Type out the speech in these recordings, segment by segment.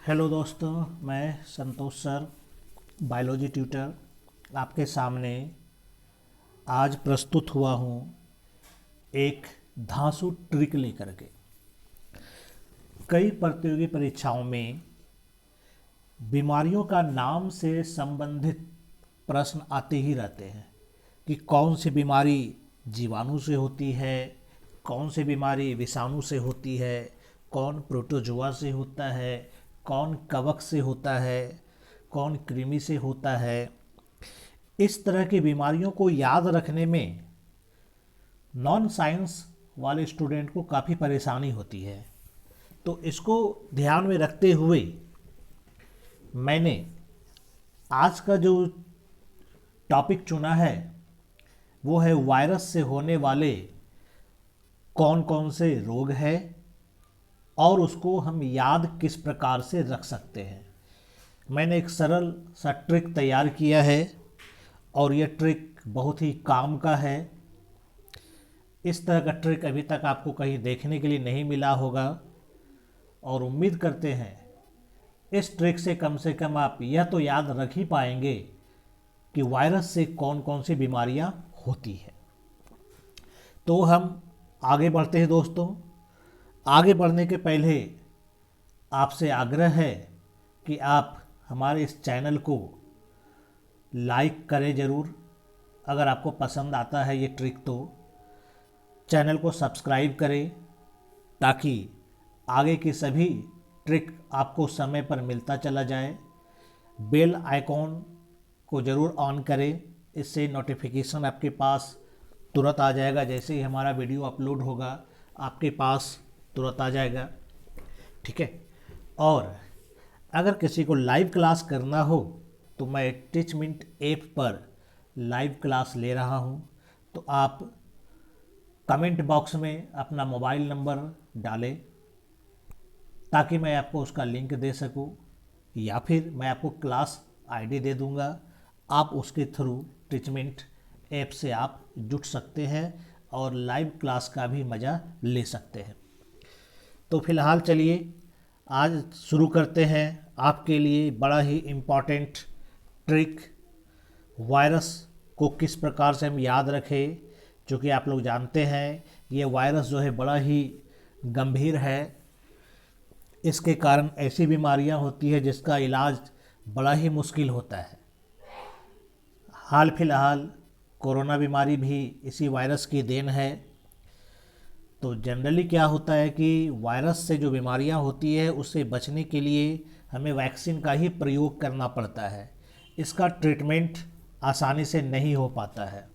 Hello दोस्तों, मैं संतोष sir, biology tutor, आपके सामने आज प्रस्तुत हुआ हूँ एक धांसू ट्रिक लेकर के। कई प्रतियोगी परीक्षाओं में बीमारियों का नाम से संबंधित प्रश्न आते ही रहते हैं कि कौन सी बीमारी जीवाणु से होती है, कौन सी बीमारी विषाणु से होती है, कौन प्रोटोजोआ से होता है, कौन कवक से होता है, कौन कृमि से होता है। इस तरह की बीमारियों को याद रखने में नॉन साइंस वाले स्टूडेंट को काफ़ी परेशानी होती है। तो इसको ध्यान में रखते हुए मैंने आज का जो टॉपिक चुना है वो है वायरस से होने वाले कौन कौन से रोग हैं और उसको हम याद किस प्रकार से रख सकते हैं। मैंने एक सरल सा ट्रिक तैयार किया है और यह ट्रिक बहुत ही काम का है। इस तरह का ट्रिक अभी तक आपको कहीं देखने के लिए नहीं मिला होगा और उम्मीद करते हैं इस ट्रिक से कम आप यह तो याद रख ही पाएंगे कि वायरस से कौन कौन सी बीमारियां होती है। तो हम आगे बढ़ते हैं दोस्तों। आगे बढ़ने के पहले आपसे आग्रह है कि आप हमारे इस चैनल को लाइक करें ज़रूर। अगर आपको पसंद आता है ये ट्रिक तो चैनल को सब्सक्राइब करें ताकि आगे की सभी ट्रिक आपको समय पर मिलता चला जाए। बेल आइकॉन को ज़रूर ऑन करें, इससे नोटिफिकेशन आपके पास तुरंत आ जाएगा। जैसे ही हमारा वीडियो अपलोड होगा आपके पास तुरंत आ जाएगा, ठीक है। और अगर किसी को लाइव क्लास करना हो तो मैं टीचमिंट ऐप पर लाइव क्लास ले रहा हूं, तो आप कमेंट बॉक्स में अपना मोबाइल नंबर डालें ताकि मैं आपको उसका लिंक दे सकूं, या फिर मैं आपको क्लास आईडी दे दूंगा। आप उसके थ्रू टीचमिंट ऐप से आप जुड़ सकते हैं और लाइव क्लास का भी मज़ा ले सकते हैं। तो फिलहाल चलिए आज शुरू करते हैं आपके लिए बड़ा ही इम्पॉर्टेंट ट्रिक, वायरस को किस प्रकार से हम याद रखें। क्योंकि आप लोग जानते हैं ये वायरस जो है बड़ा ही गंभीर है। इसके कारण ऐसी बीमारियां होती है जिसका इलाज बड़ा ही मुश्किल होता है। हाल फिलहाल कोरोना बीमारी भी इसी वायरस की देन है। तो जनरली क्या होता है कि वायरस से जो बीमारियां होती है उससे बचने के लिए हमें वैक्सीन का ही प्रयोग करना पड़ता है। इसका ट्रीटमेंट आसानी से नहीं हो पाता है।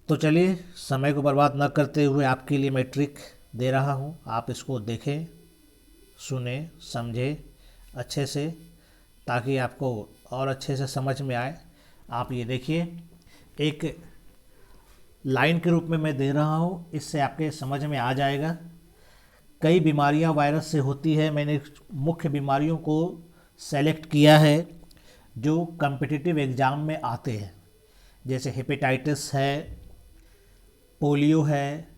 तो चलिए समय को बर्बाद न करते हुए आपके लिए मैं ट्रिक दे रहा हूं, आप इसको देखें, सुने, समझें अच्छे से ताकि आपको और अच्छे से समझ में आए। आप ये देखिए, एक लाइन के रूप में मैं दे रहा हूँ, इससे आपके समझ में आ जाएगा। कई बीमारियां वायरस से होती है। मैंने मुख्य बीमारियों को सेलेक्ट किया है जो कॉम्पिटिटिव एग्ज़ाम में आते हैं, जैसे हेपेटाइटिस है, पोलियो है,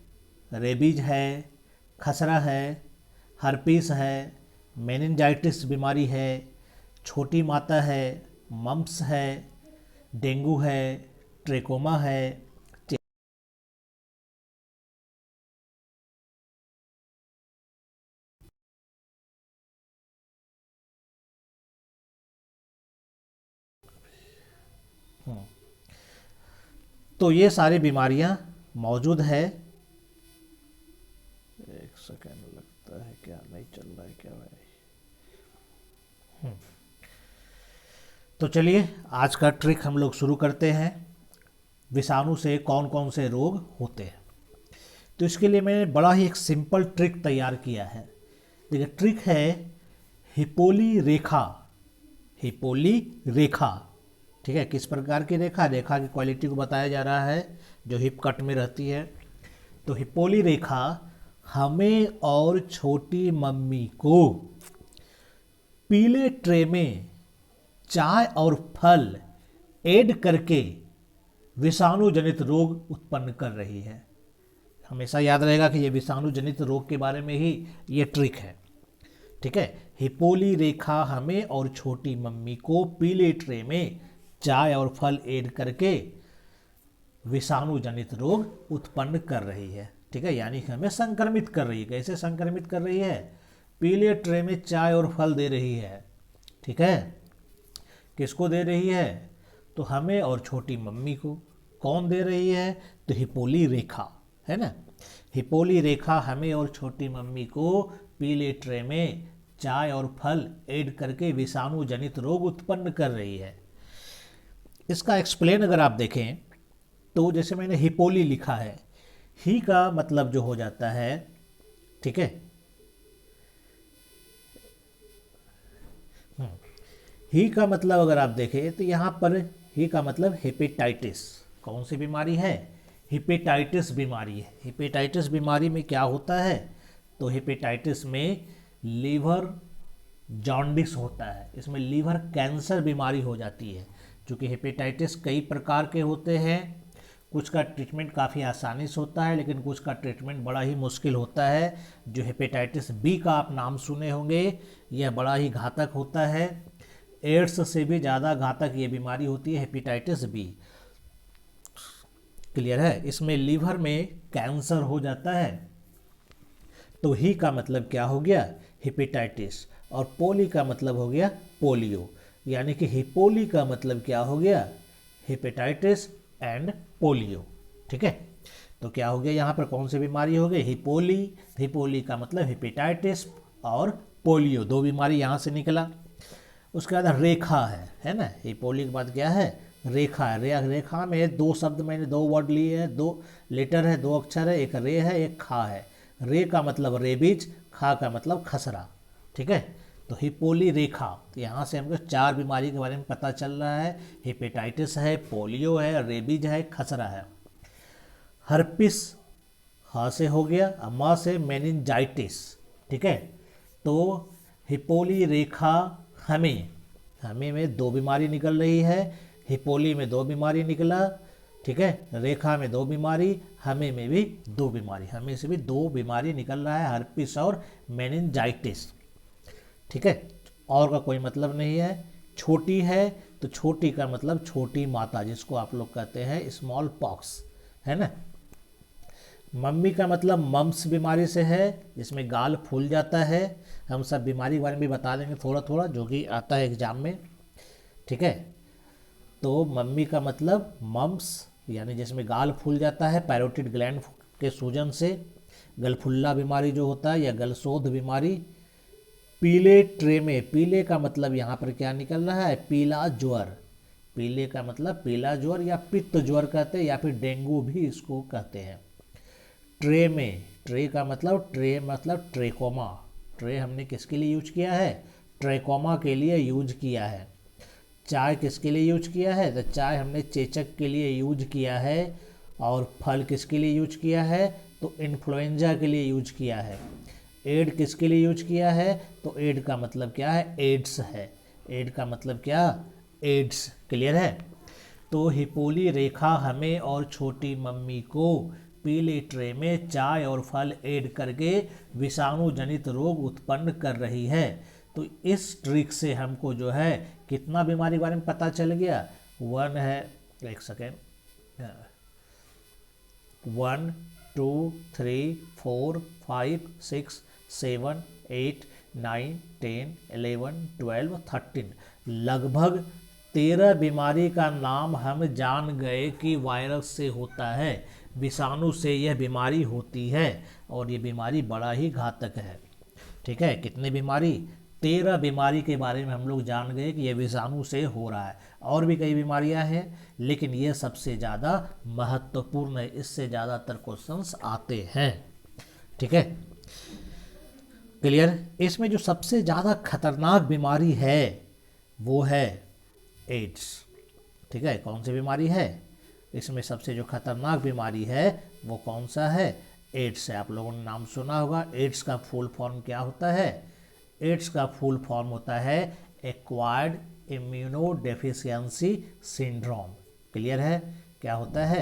रेबीज है, खसरा है, हर्पीस है, मेनिंजाइटिस बीमारी है, छोटी माता है, मम्प्स है, डेंगू है, ट्रेकोमा है। तो ये सारी बीमारियां मौजूद है। एक सेकेंड लगता है, क्या नहीं चल रहा है क्या भाई। तो चलिए आज का ट्रिक हम लोग शुरू करते हैं। विषाणु से कौन कौन से रोग होते हैं, तो इसके लिए मैंने बड़ा ही एक सिंपल ट्रिक तैयार किया है। देखिए ट्रिक है हिपोली रेखा। हिपोली रेखा, ठीक है। किस प्रकार की रेखा? रेखा की क्वालिटी को बताया जा रहा है जो हिप कट में रहती है। तो हिपोली रेखा हमें और छोटी मम्मी को पीले ट्रे में चाय और फल ऐड करके विषाणु जनित रोग उत्पन्न कर रही है। हमेशा याद रहेगा कि ये विषाणु जनित रोग के बारे में ही ये ट्रिक है। ठीक है। हिपोली रेखा हमें और छोटी मम्मी को पीले ट्रे में चाय और फल ऐड करके विषाणु जनित रोग उत्पन्न कर रही है। ठीक है, यानी कि हमें संक्रमित कर रही है। कैसे संक्रमित कर रही है? पीले ट्रे में चाय और फल दे रही है। ठीक है, किसको दे रही है? तो हमें और छोटी मम्मी को। कौन दे रही है? तो हिपोली रेखा, है ना। हिपोली रेखा हमें और छोटी मम्मी को पीले ट्रे में चाय और फल ऐड करके विषाणु जनित रोग उत्पन्न कर रही है। इसका एक्सप्लेन अगर आप देखें तो जैसे मैंने हिपोली लिखा है, ही का मतलब जो हो जाता है, ठीक है, ही का मतलब अगर आप देखें तो यहाँ पर ही का मतलब हेपेटाइटिस। कौन सी बीमारी है? हेपेटाइटिस बीमारी है। हेपेटाइटिस बीमारी में क्या होता है? तो हेपेटाइटिस में लीवर जॉन्डिस होता है, इसमें लीवर कैंसर बीमारी हो जाती है। क्योंकि हेपेटाइटिस कई प्रकार के होते हैं, कुछ का ट्रीटमेंट काफ़ी आसानी से होता है, लेकिन कुछ का ट्रीटमेंट बड़ा ही मुश्किल होता है। जो हेपेटाइटिस बी का आप नाम सुने होंगे, यह बड़ा ही घातक होता है। एड्स से भी ज़्यादा घातक ये बीमारी होती है हेपेटाइटिस बी। क्लियर है? इसमें लीवर में कैंसर हो जाता है। तो ही का मतलब क्या हो गया? हेपेटाइटिस। और पोली का मतलब हो गया पोलियो। यानी कि हिपोली का मतलब क्या हो गया? Hepatitis and polio. ठीक है, तो क्या हो गया यहाँ पर? कौन सी बीमारी हो गई? हिपोली। हिपोली का मतलब हेपेटाइटिस और पोलियो, दो बीमारी यहाँ से निकला। उसके बाद रेखा है ना। हिपोली के बाद क्या है? रेखा है। रेखा में दो शब्द, मैंने दो वर्ड लिए हैं, दो लेटर है, दो अक्षर है, एक रे है, एक खा है। रे का मतलब रेबीज, खा का मतलब खसरा। ठीक है, तो हिपोली रेखा। तो यहाँ से हमको चार बीमारी के बारे में पता चल रहा है। हेपेटाइटिस है, पोलियो है, रेबीज है, खसरा है। हर्पिस हा से हो गया, अम्मा से मेनिंजाइटिस। ठीक है, तो हिपोली रेखा हमें में दो बीमारी निकल रही है। हिपोली में दो बीमारी निकला, ठीक है, रेखा में दो बीमारी, हमें में भी दो बीमारी, हमें से भी दो बीमारी निकल रहा है, हर्पिस और मेनिंजाइटिस। ठीक है, और का कोई मतलब नहीं है। छोटी है तो छोटी का मतलब छोटी माता, जिसको आप लोग कहते हैं स्मॉल पॉक्स, है ना। मम्मी का मतलब मम्स बीमारी से है, जिसमें गाल फूल जाता है। हम सब बीमारी के बारे में भी बता देंगे थोड़ा थोड़ा, जो कि आता है एग्जाम में। ठीक है, तो मम्मी का मतलब मम्स, यानी जिसमें गाल फूल जाता है पैरोटिड ग्लैंड के सूजन से। गलफुल्ला बीमारी जो होता है, या गलशोध बीमारी। पीले ट्रे में, पीले का मतलब यहाँ पर क्या निकल रहा है? पीला ज्वर। पीले का मतलब पीला ज्वर या पित्त ज्वर कहते हैं, या फिर डेंगू भी इसको कहते हैं। ट्रे में, ट्रे का मतलब ट्रेकोमा। ट्रे हमने किसके लिए यूज किया है? ट्रेकोमा के लिए यूज किया है। चाय किसके लिए यूज किया है? तो चाय हमने चेचक के लिए यूज किया है। और फल किसके लिए यूज किया है? तो इन्फ्लुएंजा के लिए यूज किया है। एड किसके लिए यूज किया है? तो एड का मतलब क्या है? एड्स है। एड का मतलब क्या? एड्स। क्लियर है? तो हिपोली रेखा हमें और छोटी मम्मी को पीले ट्रे में चाय और फल ऐड करके विषाणु जनित रोग उत्पन्न कर रही है। तो इस ट्रिक से हमको जो है कितना बीमारी के बारे में पता चल गया? वन है, एक सेकेंड, 1 2 3 4 5 6 7 8 9 10 11 12 13, लगभग 13 बीमारी का नाम हम जान गए कि वायरस से होता है, विषाणु से यह बीमारी होती है, और ये बीमारी बड़ा ही घातक है। ठीक है, कितने बीमारी? 13 बीमारी के बारे में हम लोग जान गए कि यह विषाणु से हो रहा है। और भी कई बीमारियां हैं, लेकिन ये सबसे ज़्यादा महत्वपूर्ण है, इससे ज़्यादातर क्वेश्चंस आते हैं। ठीक है, क्लियर? इसमें जो सबसे ज़्यादा खतरनाक बीमारी है वो है एड्स। ठीक है, कौन सी बीमारी है? इसमें सबसे जो खतरनाक बीमारी है वो कौन सा है? एड्स है। आप लोगों ने नाम सुना होगा। एड्स का फुल फॉर्म क्या होता है? एड्स का फुल फॉर्म होता है एक्वायर्ड इम्यूनोडेफिशिएंसी सिंड्रोम। क्लियर है? क्या होता है?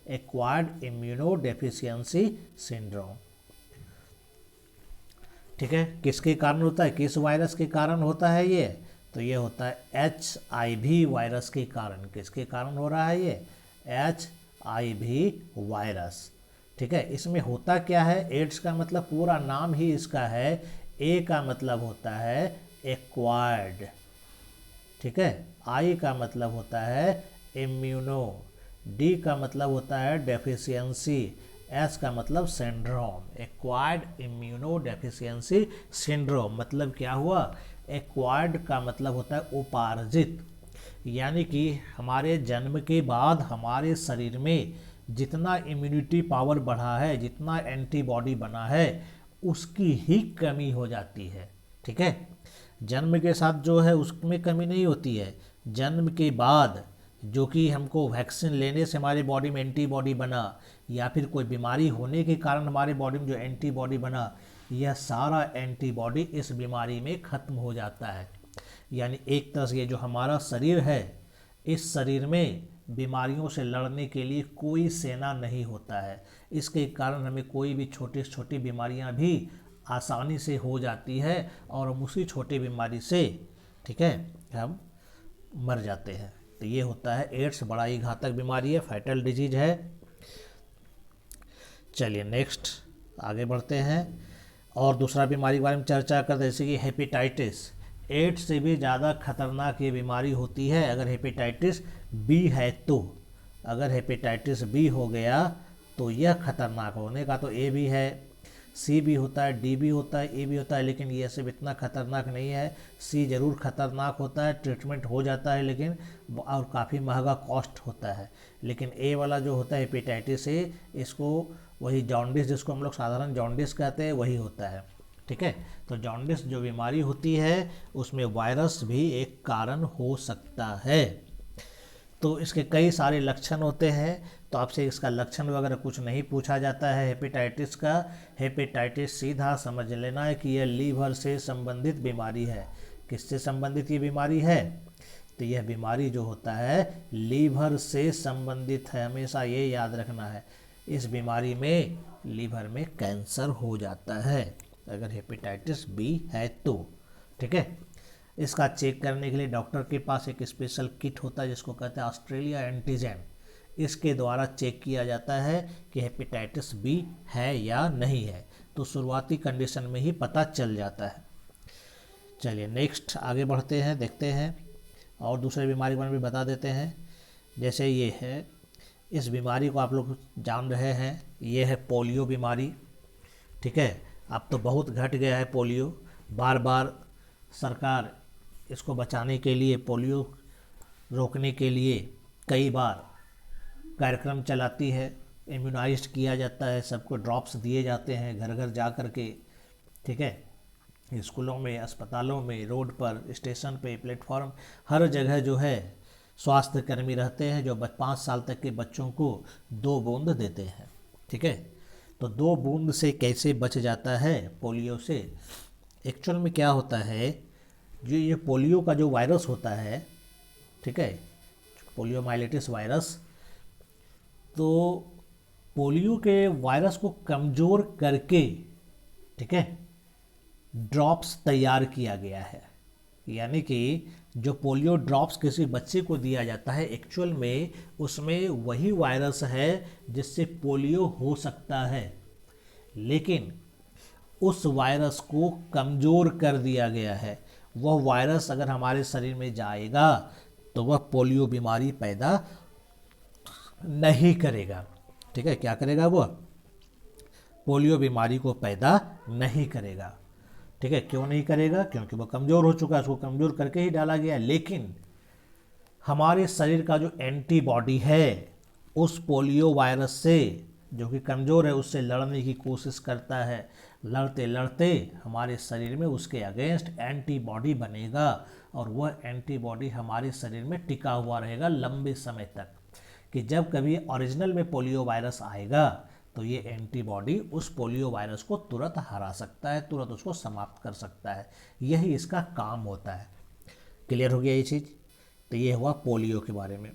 Acquired immunodeficiency syndrome. ठीक है, किसके कारण होता है, किस वायरस के कारण होता है ये, तो ये होता है HIV वायरस के कारण। किसके कारण हो रहा है ये, HIV वायरस। ठीक है, इसमें होता क्या है, एड्स का मतलब पूरा नाम ही इसका है, ए का मतलब होता है एक्वायर्ड, ठीक है, आई का मतलब होता है इम्यूनो, डी का मतलब होता है डेफिशिएंसी, एस का मतलब syndrome. Acquired immuno deficiency syndrome मतलब क्या हुआ, एक्वायर्ड का मतलब होता है उपार्जित, यानी कि हमारे जन्म के बाद हमारे शरीर में जितना इम्यूनिटी पावर बढ़ा है, जितना एंटीबॉडी बना है, उसकी ही कमी हो जाती है। ठीक है, जन्म के साथ जो है उसमें कमी नहीं होती है, जन्म के बाद जो कि हमको वैक्सीन लेने से हमारे बॉडी में एंटीबॉडी बना, या फिर कोई बीमारी होने के कारण हमारे बॉडी में जो एंटीबॉडी बना, यह सारा एंटीबॉडी इस बीमारी में ख़त्म हो जाता है। यानी एक तरह से ये जो हमारा शरीर है, इस शरीर में बीमारियों से लड़ने के लिए कोई सेना नहीं होता है। इसके कारण हमें कोई भी छोटी से छोटी बीमारियां भी आसानी से हो जाती है और हम उसी छोटी बीमारी से, ठीक है, हम मर जाते हैं। तो ये होता है एड्स, बड़ा ही घातक बीमारी है, फैटल डिजीज है। चलिए नेक्स्ट आगे बढ़ते हैं और दूसरा बीमारी के बारे में चर्चा करते हैं, जैसे कि हेपेटाइटिस। एड्स से भी ज़्यादा खतरनाक ये बीमारी होती है अगर हेपेटाइटिस बी है तो। अगर हेपेटाइटिस बी हो गया तो यह खतरनाक होने का, तो ए भी है, सी भी होता है, डी भी होता है, ए भी होता है, लेकिन ये सब इतना खतरनाक नहीं है। सी ज़रूर खतरनाक होता है, ट्रीटमेंट हो जाता है लेकिन, और काफ़ी महंगा कॉस्ट होता है। लेकिन ए वाला जो होता है हेपेटाइटिस ए, इसको वही जॉन्डिस, जिसको हम लोग साधारण जॉन्डिस कहते हैं, वही होता है। ठीक है, तो जॉन्डिस जो बीमारी होती है उसमें वायरस भी एक कारण हो सकता है। तो इसके कई सारे लक्षण होते हैं, तो आपसे इसका लक्षण वगैरह कुछ नहीं पूछा जाता है हेपेटाइटिस का। हेपेटाइटिस सीधा समझ लेना है कि यह लीवर से संबंधित बीमारी है। किससे संबंधित ये बीमारी है, तो यह बीमारी जो होता है लीवर से संबंधित है, हमेशा ये याद रखना है। इस बीमारी में लीवर में कैंसर हो जाता है अगर हेपेटाइटिस बी है तो। ठीक है, इसका चेक करने के लिए डॉक्टर के पास एक स्पेशल किट होता है जिसको कहते हैं ऑस्ट्रेलिया एंटीजन। इसके द्वारा चेक किया जाता है कि हेपेटाइटिस बी है या नहीं है, तो शुरुआती कंडीशन में ही पता चल जाता है। चलिए नेक्स्ट आगे बढ़ते हैं, देखते हैं और दूसरे बीमारी के बारे में बता देते हैं। जैसे ये है, इस बीमारी को आप लोग जान रहे हैं, ये है पोलियो बीमारी। ठीक है, अब तो बहुत घट गया है पोलियो, बार बार सरकार इसको बचाने के लिए, पोलियो रोकने के लिए कई बार कार्यक्रम चलाती है, इम्यूनाइज किया जाता है, सबको ड्रॉप्स दिए जाते हैं घर घर जा कर के। ठीक है, स्कूलों में, अस्पतालों में, रोड पर, स्टेशन पे, प्लेटफॉर्म, हर जगह जो है स्वास्थ्य कर्मी रहते हैं जो 5 साल तक के बच्चों को 2 बूंद देते हैं। ठीक है, तो 2 बूंद से कैसे बच जाता है पोलियो से। एक्चुअल में क्या होता है, जो ये पोलियो का जो वायरस होता है, ठीक है, पोलियोमाइलिटिस वायरस, तो पोलियो के वायरस को कमज़ोर करके, ठीक है, ड्रॉप्स तैयार किया गया है। यानी कि जो पोलियो ड्रॉप्स किसी बच्चे को दिया जाता है, एक्चुअल में उसमें वही वायरस है जिससे पोलियो हो सकता है, लेकिन उस वायरस को कमज़ोर कर दिया गया है। वह वायरस अगर हमारे शरीर में जाएगा तो वह पोलियो बीमारी पैदा नहीं करेगा। ठीक है, क्या करेगा, वह पोलियो बीमारी को पैदा नहीं करेगा। ठीक है, क्यों नहीं करेगा, क्योंकि वो कमज़ोर हो चुका है, उसको कमज़ोर करके ही डाला गया है। लेकिन हमारे शरीर का जो एंटीबॉडी है उस पोलियो वायरस से, जो कि कमज़ोर है, उससे लड़ने की कोशिश करता है। लड़ते लड़ते हमारे शरीर में उसके अगेंस्ट एंटीबॉडी बनेगा और वह एंटीबॉडी हमारे शरीर में टिका हुआ रहेगा लंबे समय तक, कि जब कभी ओरिजिनल में पोलियो वायरस आएगा तो ये एंटीबॉडी उस पोलियो वायरस को तुरंत हरा सकता है, तुरंत उसको समाप्त कर सकता है। यही इसका काम होता है। क्लियर हो गया ये चीज़। तो ये हुआ पोलियो के बारे में।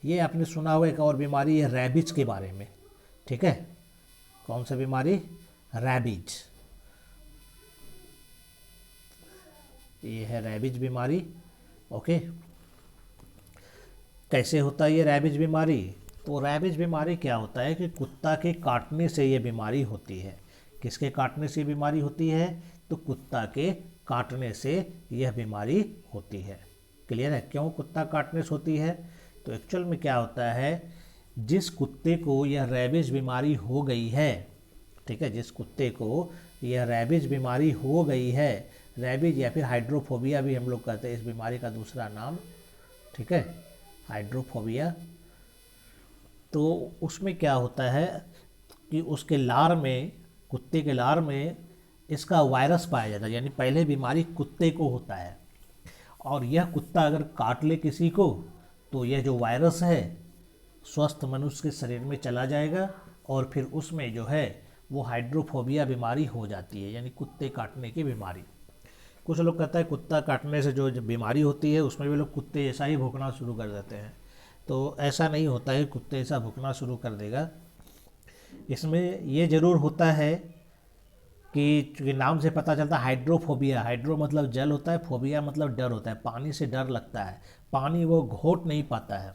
ये आपने सुना हुआ एक और बीमारी है रैबिज के बारे में। ठीक है, कौन सा बीमारी, रैबिज। ये है रैबिज बीमारी। ओके, कैसे होता है ये रैबिज बीमारी? तो रैबिज बीमारी क्या होता है कि कुत्ता के काटने से ये बीमारी होती है। किसके काटने से बीमारी होती है? तो कुत्ता के काटने से यह बीमारी होती है। क्लियर है? क्यों कुत्ता काटने से होती है? तो एक्चुअल में क्या होता है, जिस कुत्ते को यह रैबिज बीमारी हो गई है, ठीक है, जिस कुत्ते को यह रैबिज बीमारी हो गई है, रैबिज या फिर हाइड्रोफोबिया भी हम लोग कहते हैं इस बीमारी का दूसरा नाम, ठीक है, हाइड्रोफोबिया। तो उसमें क्या होता है कि उसके लार में, कुत्ते के लार में इसका वायरस पाया जाता है, यानी पहले बीमारी कुत्ते को होता है और यह कुत्ता अगर काट ले किसी को तो यह जो वायरस है स्वस्थ मनुष्य के शरीर में चला जाएगा और फिर उसमें जो है वो हाइड्रोफोबिया बीमारी हो जाती है, यानी कुत्ते काटने की बीमारी। कुछ लोग कहते हैं कुत्ता काटने से जो बीमारी होती है उसमें भी लोग कुत्ते जैसा ही भौंकना शुरू कर देते हैं। तो ऐसा नहीं होता है कुत्ते जैसा भौंकना शुरू कर देगा। इसमें ये ज़रूर होता है कि चूँकि नाम से पता चलता है हाइड्रोफोबिया, हाइड्रो मतलब जल होता है, फोबिया मतलब डर होता है, पानी से डर लगता है, पानी वो घोट नहीं पाता है,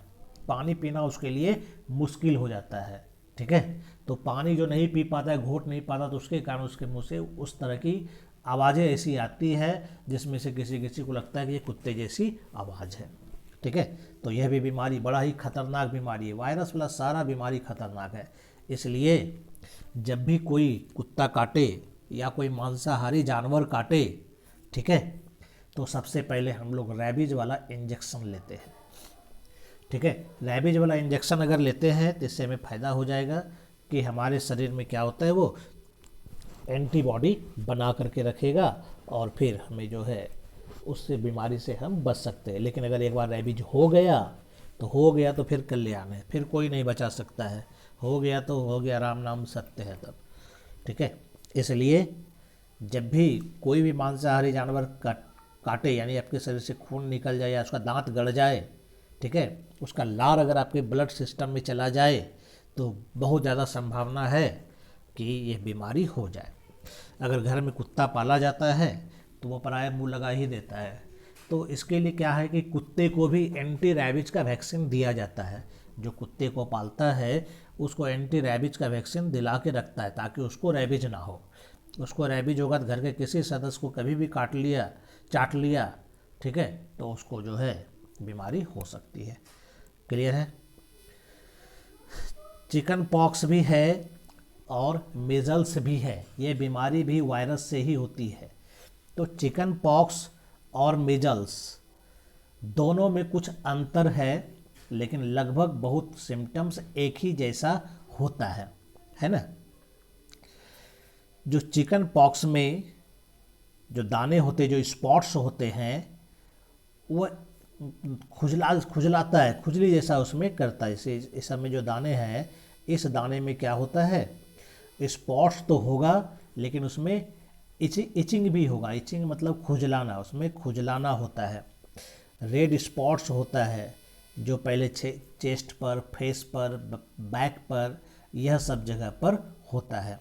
पानी पीना उसके लिए मुश्किल हो जाता है, ठीक है। तो पानी जो नहीं पी पाता है, घोट नहीं पाता, तो उसके कारण उसके मुंह से उस तरह की आवाज़ें ऐसी आती है जिसमें से किसी किसी को लगता है कि ये कुत्ते जैसी आवाज़ है, ठीक है। तो यह भी बीमारी बड़ा ही खतरनाक बीमारी है, वायरस वाला सारा बीमारी खतरनाक है। इसलिए जब भी कोई कुत्ता काटे या कोई मांसाहारी जानवर काटे, ठीक है, तो सबसे पहले हम लोग रैबिज वाला इंजेक्शन लेते हैं, ठीक है। रैबिज वाला इंजेक्शन अगर लेते हैं तो इससे हमें फ़ायदा हो जाएगा कि हमारे शरीर में क्या होता है वो एंटीबॉडी बना करके रखेगा और फिर हमें जो है उससे बीमारी से हम बच सकते हैं। लेकिन अगर एक बार रैबिज हो गया तो फिर कल्याण है, फिर कोई नहीं बचा सकता है, हो गया तो हो गया, राम नाम सत्य है तब, ठीक है। इसलिए जब भी कोई भी मांसाहारी जानवर काटे, यानी आपके शरीर से खून निकल जाए या उसका दांत गड़ जाए, ठीक है, उसका लार अगर आपके ब्लड सिस्टम में चला जाए तो बहुत ज़्यादा संभावना है कि ये बीमारी हो जाए। अगर घर में कुत्ता पाला जाता है तो वो पराया मुंह लगा ही देता है, तो इसके लिए क्या है कि कुत्ते को भी एंटी रैबिज का वैक्सीन दिया जाता है। जो कुत्ते को पालता है उसको एंटी रैबिज का वैक्सीन दिला के रखता है ताकि उसको रैबिज ना हो। उसको रैबिज होगा तो घर के किसी सदस्य को कभी भी काट लिया, चाट लिया, ठीक है, तो उसको जो है बीमारी हो सकती है। क्लियर है? चिकन पॉक्स भी है और मेजल्स भी है, ये बीमारी भी वायरस से ही होती है। तो चिकन पॉक्स और मेजल्स दोनों में कुछ अंतर है, लेकिन लगभग बहुत सिम्टम्स एक ही जैसा होता है ना। जो चिकन पॉक्स में जो दाने होते, जो स्पॉट्स होते हैं, वो खुजलाता है, खुजली जैसा उसमें करता है। इस सब में जो दाने हैं, इस दाने में क्या होता है, स्पॉट्स तो होगा लेकिन उसमें इचिंग भी होगा। इचिंग मतलब खुजलाना, उसमें खुजलाना होता है। रेड स्पॉट्स होता है जो पहले चेस्ट पर, फेस पर, बैक पर, यह सब जगह पर होता है,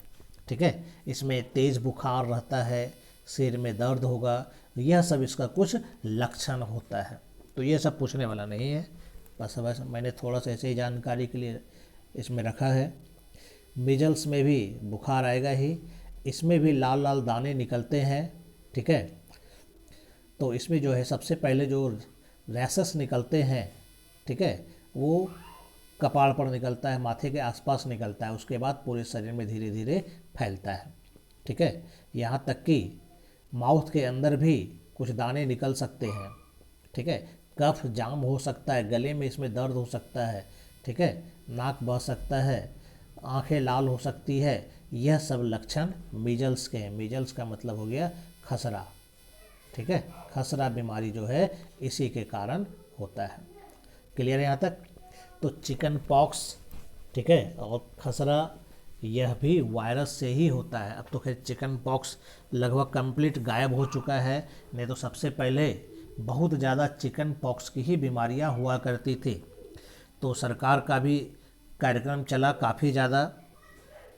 ठीक है। इसमें तेज़ बुखार रहता है, सिर में दर्द होगा, यह सब इसका कुछ लक्षण होता है। तो ये सब पूछने वाला नहीं है, बस मैंने थोड़ा सा ऐसे ही जानकारी के लिए इसमें रखा है। मीजल्स में भी बुखार आएगा ही, इसमें भी लाल लाल दाने निकलते हैं, ठीक है। तो इसमें जो है सबसे पहले जो रैशेस निकलते हैं, ठीक है, वो कपाड़ पर निकलता है, माथे के आसपास निकलता है, उसके बाद पूरे शरीर में धीरे धीरे फैलता है, ठीक है। यहाँ तक कि माउथ के अंदर भी कुछ दाने निकल सकते हैं, ठीक है। कफ जाम हो सकता है, गले में इसमें दर्द हो सकता है, ठीक है, नाक बह सकता है, आंखें लाल हो सकती है। यह सब लक्षण मीजल्स के हैं। मीजल्स का मतलब हो गया खसरा, ठीक है। खसरा बीमारी जो है इसी के कारण होता है। क्लियर है यहाँ तक? तो चिकन पॉक्स, ठीक है, और खसरा यह भी वायरस से ही होता है। अब तो खैर चिकन पॉक्स लगभग कंप्लीट गायब हो चुका है, नहीं तो सबसे पहले बहुत ज़्यादा चिकन पॉक्स की ही बीमारियां हुआ करती थी। तो सरकार का भी कार्यक्रम चला काफ़ी ज़्यादा,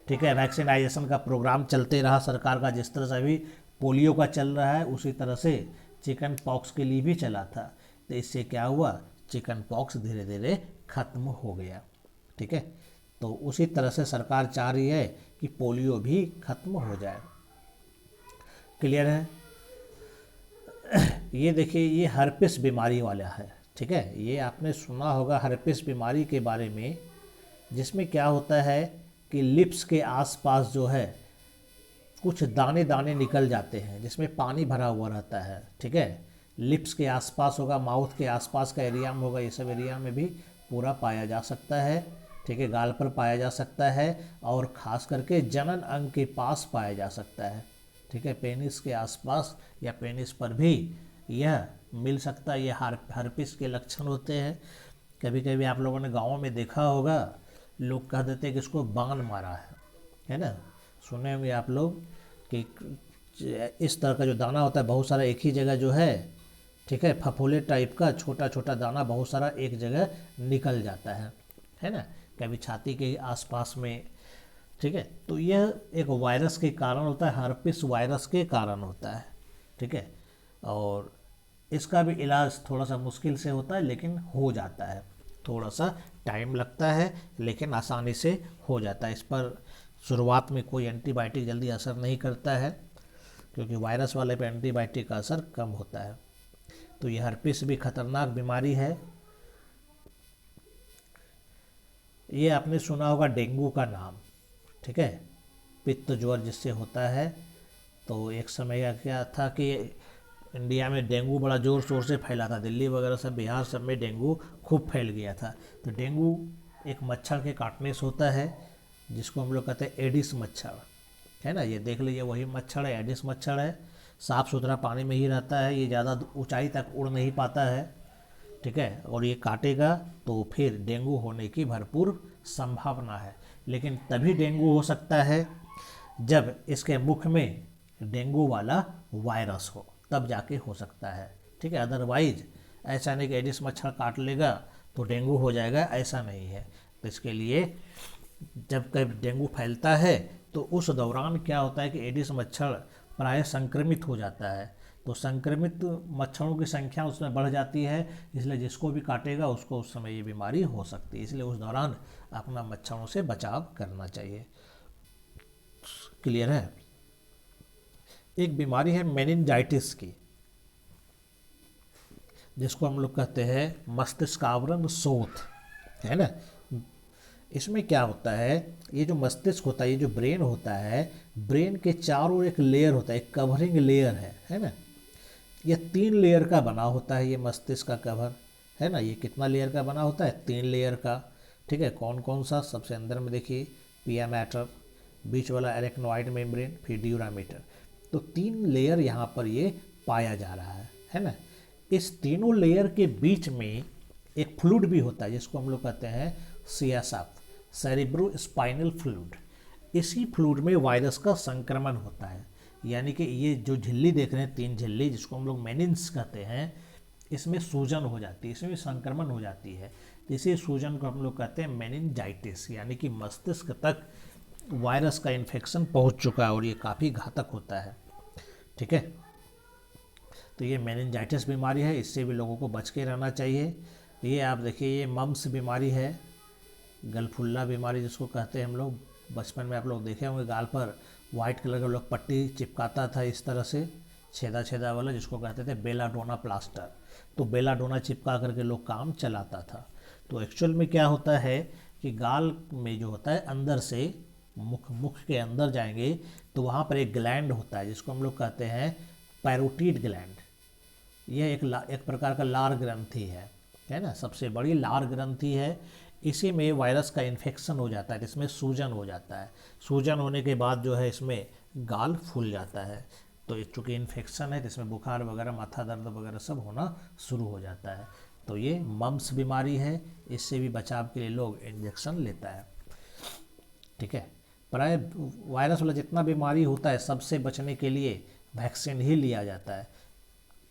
ठीक है, वैक्सीनाइजेशन का प्रोग्राम चलते रहा सरकार का। जिस तरह से अभी पोलियो का चल रहा है उसी तरह से चिकन पॉक्स के लिए भी चला था। तो इससे क्या हुआ, चिकन पॉक्स धीरे धीरे खत्म हो गया। ठीक है, तो उसी तरह से सरकार चाह रही है कि पोलियो भी खत्म हो जाए। क्लियर है? ये देखिए, ये हर्पिस बीमारी वाला है। ठीक है, ये आपने सुना होगा हर्पिस बीमारी के बारे में, जिसमें क्या होता है कि लिप्स के आसपास जो है कुछ दाने दाने निकल जाते हैं, जिसमें पानी भरा हुआ रहता है। ठीक है, लिप्स के आसपास होगा, माउथ के आसपास का एरिया में होगा, ये सब एरिया में भी पूरा पाया जा सकता है। ठीक है, गाल पर पाया जा सकता है और ख़ास करके जनन अंग के पास पाया जा सकता है। ठीक है, पेनिस के आसपास या पेनिस पर भी यह मिल सकता है। ये हर्पिस के लक्षण होते हैं। कभी कभी आप लोगों ने गाँव में देखा होगा, लोग कह देते हैं कि इसको बाण मारा है ना। सुने होंगे आप लोग कि इस तरह का जो दाना होता है बहुत सारा एक ही जगह जो है, ठीक है, फफोले टाइप का छोटा छोटा दाना बहुत सारा एक जगह निकल जाता है ना, कभी छाती के आसपास में। ठीक है, तो यह एक वायरस के कारण होता है, हर्पिस वायरस के कारण होता है। ठीक है, और इसका भी इलाज थोड़ा सा मुश्किल से होता है, लेकिन हो जाता है। थोड़ा सा टाइम लगता है लेकिन आसानी से हो जाता है। इस पर शुरुआत में कोई एंटीबायोटिक जल्दी असर नहीं करता है, क्योंकि वायरस वाले पे एंटीबायोटिक का असर कम होता है। तो यह हर्पिस भी खतरनाक बीमारी है। ये आपने सुना होगा डेंगू का नाम। ठीक है, पित्त ज्वर जिससे होता है। तो एक समय क्या था कि इंडिया में डेंगू बड़ा ज़ोर शोर से फैला था, दिल्ली वगैरह सब, बिहार सब में डेंगू खूब फैल गया था। तो डेंगू एक मच्छर के काटने से होता है, जिसको हम लोग कहते हैं एडिस मच्छर, है ना। ये देख लीजिए वही मच्छर है, एडिस मच्छर है। साफ़ सुथरा पानी में ही रहता है, ये ज़्यादा ऊंचाई तक उड़ नहीं पाता है। ठीक है, और ये काटेगा तो फिर डेंगू होने की भरपूर संभावना है। लेकिन तभी डेंगू हो सकता है जब इसके मुख में डेंगू वाला वायरस हो, तब जाके हो सकता है। ठीक है, अदरवाइज ऐसा नहीं कि एडिस मच्छर काट लेगा तो डेंगू हो जाएगा, ऐसा नहीं है। तो इसके लिए जब कभी डेंगू फैलता है तो उस दौरान क्या होता है कि एडिस मच्छर प्राय संक्रमित हो जाता है। तो संक्रमित मच्छरों की संख्या उसमें बढ़ जाती है, इसलिए जिसको भी काटेगा उसको उस समय ये बीमारी हो सकती है। इसलिए उस दौरान अपना मच्छरों से बचाव करना चाहिए। क्लियर है? एक बीमारी है मेनिंजाइटिस की, जिसको हम लोग कहते हैं मस्तिष्क आवरण शोथ, है ना। इसमें क्या होता है, ये जो मस्तिष्क होता है, ये जो ब्रेन होता है, ब्रेन के चारों एक लेयर होता है, एक कवरिंग लेयर है ना। ये 3 लेयर का बना होता है, ये मस्तिष्क का कवर, है ना। ये कितना लेयर का बना होता है? 3 लेयर का। ठीक है, कौन कौन सा? सबसे अंदर में देखिए पिया मैटर, बीच वाला एरेक्नोइड मेम्ब्रेन, फिर ड्यूरामीटर। तो 3 लेयर यहाँ पर ये पाया जा रहा है ना। इस तीनों लेयर के बीच में एक फ्लूइड भी होता है, जिसको हम लोग कहते हैं सीएसएफ, सेरिब्रो स्पाइनल फ्लूइड। इसी फ्लूइड में वायरस का संक्रमण होता है। यानी कि ये जो झिल्ली देख रहे हैं, 3 झिल्ली, जिसको हम लोग मेनिन्स कहते हैं, इसमें सूजन हो जाती है, इसमें संक्रमण हो जाती है। तो इसी सूजन को हम लोग कहते हैं मेनिंजाइटिस, यानी कि मस्तिष्क तक वायरस का इन्फेक्शन पहुंच चुका है और ये काफ़ी घातक होता है। ठीक है, तो ये मेनिंजाइटिस बीमारी है, इससे भी लोगों को बच के रहना चाहिए। ये आप देखिए, ये मम्स बीमारी है, गलफुल्ला बीमारी जिसको कहते हैं हम लोग। बचपन में आप लोग देखे होंगे गाल पर वाइट कलर का लोग पट्टी चिपकाता था इस तरह से, छेदा छेदा वाला, जिसको कहते थे बेलाडोना प्लास्टर। तो बेलाडोना चिपका करके लोग काम चलाता था। तो एक्चुअल में क्या होता है कि गाल में जो होता है अंदर से मुख के अंदर जाएंगे तो वहाँ पर एक ग्लैंड होता है, जिसको हम लोग कहते हैं पैरोटिड ग्लैंड। यह एक प्रकार का लार ग्रंथि है ना, सबसे बड़ी लार ग्रंथि है। इसी में वायरस का इन्फेक्शन हो जाता है, इसमें सूजन हो जाता है। सूजन होने के बाद जो है इसमें गाल फूल जाता है। तो चूँकि इन्फेक्शन है तो इसमें बुखार वगैरह, माथा दर्द वगैरह सब होना शुरू हो जाता है। तो ये मम्स बीमारी है, इससे भी बचाव के लिए लोग इंजेक्शन लेता है। ठीक है, प्राय वायरस वाला जितना बीमारी होता है सबसे बचने के लिए वैक्सीन ही लिया जाता है।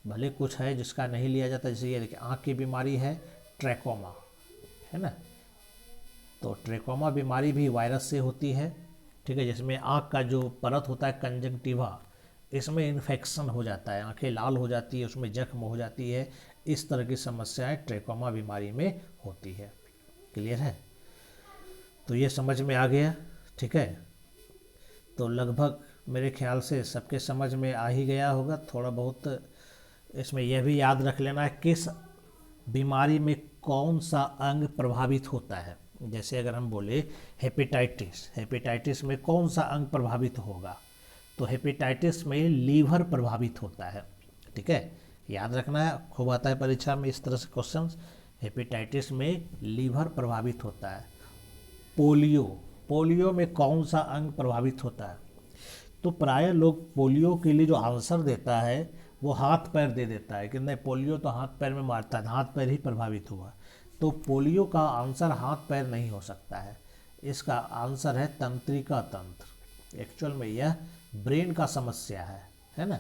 भले कुछ है जिसका नहीं लिया जाता, जैसे ये देखिए आँख की बीमारी है ट्रैकोमा, है ना। तो ट्रैकोमा बीमारी भी वायरस से होती है। ठीक है, जिसमें आँख का जो परत होता है कंजंक्टिवा, इसमें इन्फेक्शन हो जाता है, आंखें लाल हो जाती है, उसमें जख्म हो जाती है। इस तरह की समस्याएं ट्रेकोमा बीमारी में होती है। क्लियर है? तो ये समझ में आ गया। ठीक है, तो लगभग मेरे ख्याल से सबके समझ में आ ही गया होगा। थोड़ा बहुत इसमें यह भी याद रख लेना है किस बीमारी में कौन सा अंग प्रभावित होता है। जैसे अगर हम बोले हेपेटाइटिस, हेपेटाइटिस में कौन सा अंग प्रभावित होगा, तो हेपेटाइटिस में लीवर प्रभावित होता है। ठीक है, याद रखना है, खूब आता है परीक्षा में इस तरह से क्वेश्चंस। हेपेटाइटिस में लीवर प्रभावित होता है। पोलियो, पोलियो में कौन सा अंग प्रभावित होता है, तो प्राय लोग पोलियो के लिए जो आंसर देता है वो हाथ पैर दे देता है कि नहीं पोलियो तो हाथ पैर में मारता है, हाथ पैर ही प्रभावित हुआ। तो पोलियो का आंसर हाथ पैर नहीं हो सकता है, इसका आंसर है तंत्रिका तंत्र। एक्चुअल में यह ब्रेन का समस्या है ना।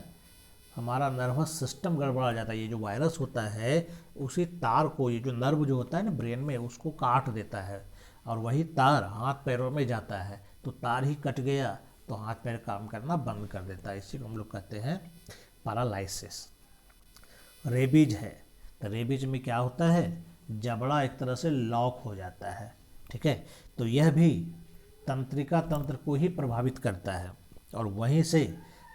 हमारा नर्वस सिस्टम गड़बड़ा जाता है। ये जो वायरस होता है उसी तार को, ये जो नर्व जो होता है ना ब्रेन में, उसको काट देता है और वही तार हाथ पैरों में जाता है। तो तार ही कट गया तो हाथ पैर काम करना बंद कर देता है। इसी को हम लोग कहते हैं पैरालाइसिस। रेबीज है, तो रेबीज में क्या होता है, जबड़ा एक तरह से लॉक हो जाता है। ठीक है, तो यह भी तंत्रिका तंत्र को ही प्रभावित करता है और वहीं से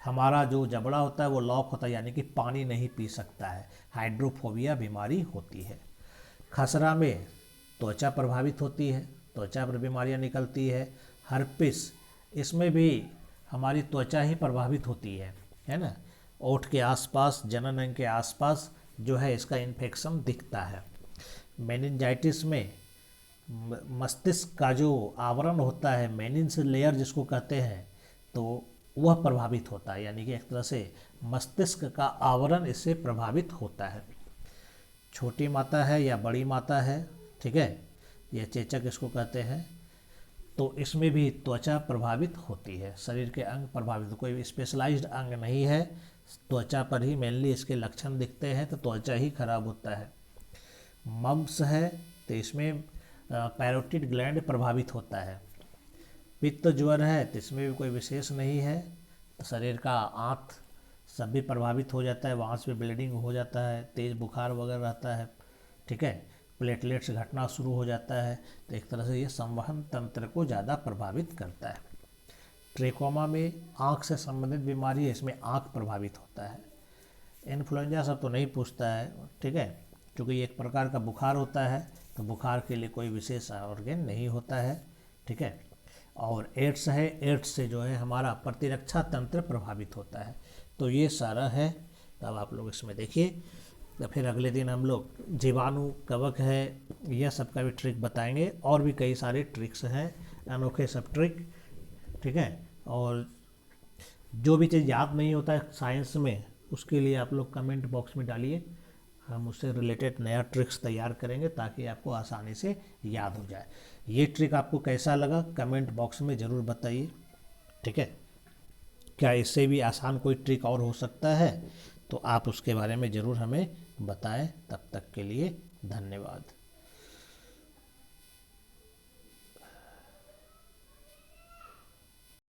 हमारा जो जबड़ा होता है वो लॉक होता है, यानी कि पानी नहीं पी सकता है। हाइड्रोफोबिया बीमारी होती है। खसरा में त्वचा प्रभावित होती है, त्वचा पर बीमारियां निकलती है। हर्पिस, इसमें भी हमारी त्वचा ही प्रभावित होती है ना। ओठ के आसपास, जनन अंग के आसपास जो है इसका इन्फेक्शन दिखता है। मेनिंजाइटिस में मस्तिष्क का जो आवरण होता है, मेनिन्स लेयर जिसको कहते हैं, तो वह प्रभावित होता है, यानी कि एक तरह से मस्तिष्क का आवरण इससे प्रभावित होता है। छोटी माता है या बड़ी माता है, ठीक है, यह चेचक इसको कहते हैं, तो इसमें भी त्वचा प्रभावित होती है। शरीर के अंग प्रभावित, कोई स्पेशलाइज्ड अंग नहीं है, त्वचा पर ही मेनली इसके लक्षण दिखते हैं, तो त्वचा ही खराब होता है। मम्प्स है तो इसमें पैरोटिड ग्लैंड प्रभावित होता है। पित्त ज्वर है तो इसमें भी कोई विशेष नहीं है, तो शरीर का आंत सब भी प्रभावित हो जाता है, वहाँ से ब्लीडिंग हो जाता है, तेज़ बुखार वगैरह रहता है। ठीक है, प्लेटलेट्स घटना शुरू हो जाता है, तो एक तरह से ये संवहन तंत्र को ज़्यादा प्रभावित करता है। ट्रेकोमा में आँख से संबंधित बीमारी है, इसमें आँख प्रभावित होता है। इन्फ्लुएंजा सब तो नहीं पूछता है, ठीक है, क्योंकि ये एक प्रकार का बुखार होता है, तो बुखार के लिए कोई विशेष ऑर्गेन नहीं होता है। ठीक है, और एड्स है, एड्स से जो है हमारा प्रतिरक्षा तंत्र प्रभावित होता है। तो ये सारा है, तब आप लोग इसमें देखिए। तो फिर अगले दिन हम लोग जीवाणु कवक है, यह सब का भी ट्रिक बताएंगे, और भी कई सारे ट्रिक्स हैं, अनोखे सब ट्रिक। ठीक है, और जो भी चीज़ याद नहीं होता है साइंस में, उसके लिए आप लोग कमेंट बॉक्स में डालिए, हम उससे रिलेटेड नया ट्रिक्स तैयार करेंगे ताकि आपको आसानी से याद हो जाए। ये ट्रिक आपको कैसा लगा कमेंट बॉक्स में ज़रूर बताइए। ठीक है, क्या इससे भी आसान कोई ट्रिक और हो सकता है, तो आप उसके बारे में ज़रूर हमें बताएं। तब तक के लिए धन्यवाद।